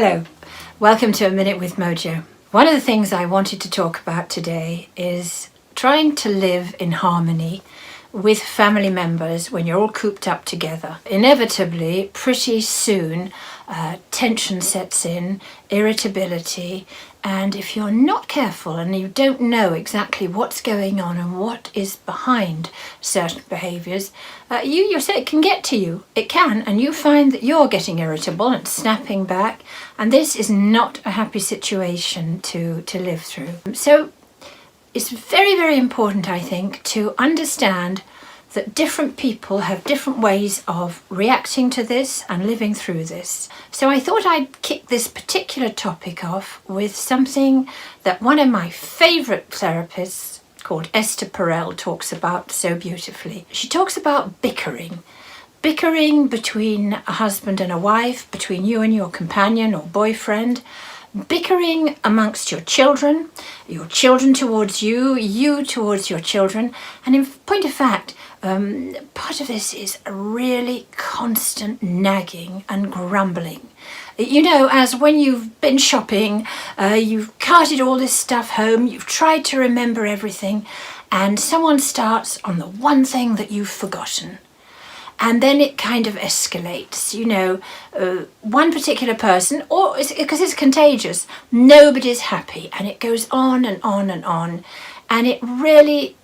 Hello, welcome to A Minute with Mojo. One of the things I wanted to talk about today is trying to live in harmony with family members when you're all cooped up together. Inevitably, pretty soon, tension sets in, irritability, and if you're not careful and you don't know exactly what's going on and what is behind certain behaviours, you yourself, it can get to you. It can, and you find that you're getting irritable and snapping back, and this is not a happy situation to live through. So it's very, very important, I think, to understand that different people have different ways of reacting to this and living through this. So I thought I'd kick this particular topic off with something that one of my favourite therapists called Esther Perel talks about so beautifully. She talks about bickering. Bickering between a husband and a wife, between you and your companion or boyfriend, bickering amongst your children towards you, you towards your children. And in point of fact, part of this is a really constant nagging and grumbling. You know, as when you've been shopping, you've carted all this stuff home, you've tried to remember everything, and someone starts on the one thing that you've forgotten. And then it kind of escalates, you know, one particular person, or because it's contagious, nobody's happy, and it goes on and on and on. And it really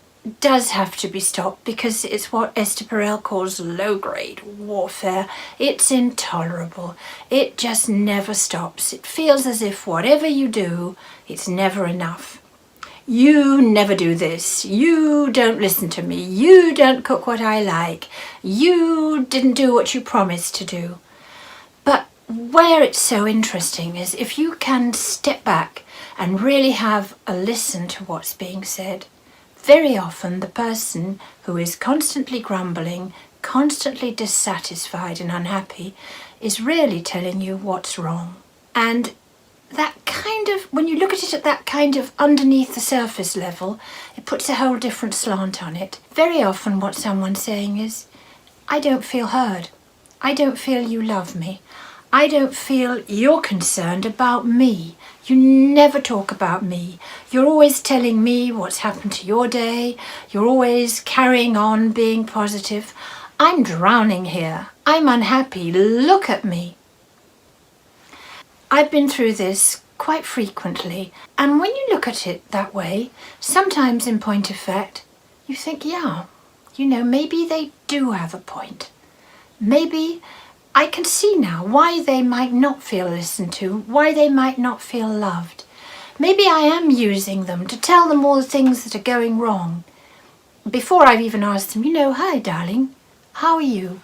does have to be stopped because it's what Esther Perel calls low-grade warfare. It's intolerable. It just never stops. It feels as if whatever you do, it's never enough. You never do this, you don't listen to me, you don't cook what I like, you didn't do what you promised to do. But where it's so interesting is if you can step back and really have a listen to what's being said, very often the person who is constantly grumbling, constantly dissatisfied and unhappy is really telling you what's wrong. And that kind of, when you look at it at that kind of underneath the surface level, it puts a whole different slant on it. Very often what someone's saying is, I don't feel heard. I don't feel you love me. I don't feel you're concerned about me. You never talk about me. You're always telling me what's happened to your day. You're always carrying on being positive. I'm drowning here. I'm unhappy. Look at me. I've been through this quite frequently, and when you look at it that way, sometimes in point of fact, you think, yeah, you know, maybe they do have a point. Maybe I can see now why they might not feel listened to, why they might not feel loved. Maybe I am using them to tell them all the things that are going wrong. Before I've even asked them, you know, hi darling, how are you?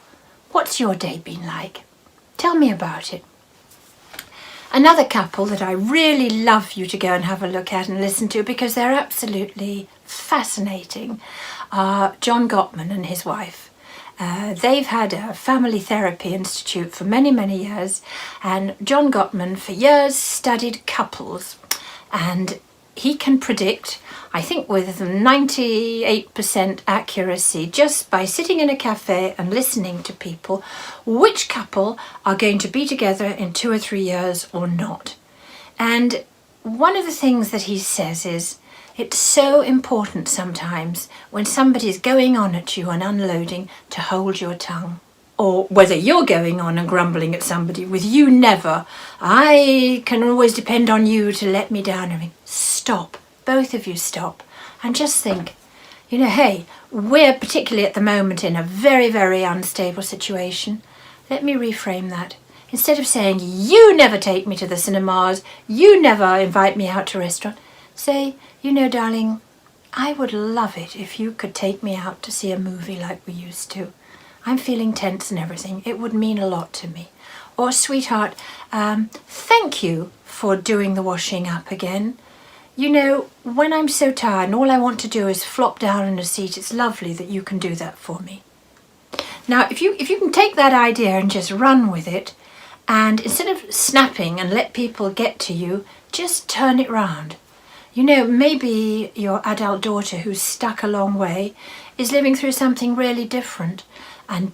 What's your day been like? Tell me about it. Another couple that I really love you to go and have a look at and listen to because they're absolutely fascinating are John Gottman and his wife. They've had a family therapy institute for many, many years, and John Gottman for years studied couples, and he can predict, I think with 98% accuracy, just by sitting in a cafe and listening to people, which couple are going to be together in 2 or 3 years or not. And one of the things that he says is, it's so important sometimes when somebody's going on at you and unloading to hold your tongue. Or whether you're going on and grumbling at somebody with you never, I can always depend on you to let me down. I mean, stop. Both of you stop and just think, you know, hey, we're particularly at the moment in a very, very unstable situation. Let me reframe that. Instead of saying, you never take me to the cinemas, you never invite me out to a restaurant, say, you know, darling, I would love it if you could take me out to see a movie like we used to. I'm feeling tense and everything. It would mean a lot to me. Or, sweetheart, thank you for doing the washing up again. You know, when I'm so tired and all I want to do is flop down in a seat, it's lovely that you can do that for me. Now, if you can take that idea and just run with it, and instead of snapping and let people get to you, just turn it round. You know, maybe your adult daughter who's stuck a long way is living through something really different and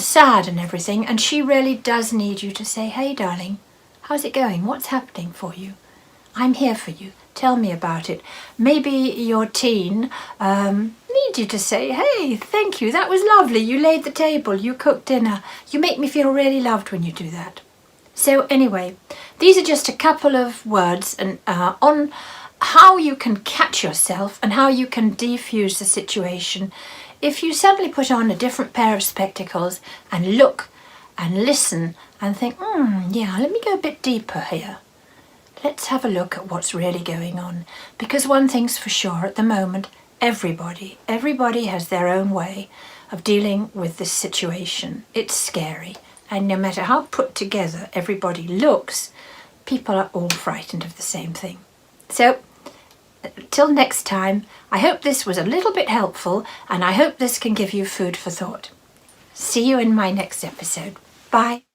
sad and everything, and she really does need you to say, hey darling, How's it going? What's happening for you? I'm here for you. Tell me about it. Maybe your teen needs you to say, hey, thank you, that was lovely. You laid the table, you cooked dinner. You make me feel really loved when you do that. So anyway, these are just a couple of words and on how you can catch yourself and how you can defuse the situation if you suddenly put on a different pair of spectacles and look and listen and think, yeah, let me go a bit deeper here. Let's have a look at what's really going on. Because one thing's for sure, at the moment, everybody has their own way of dealing with this situation. It's scary. And no matter how put together everybody looks, people are all frightened of the same thing. So, till next time, I hope this was a little bit helpful and I hope this can give you food for thought. See you in my next episode. Bye.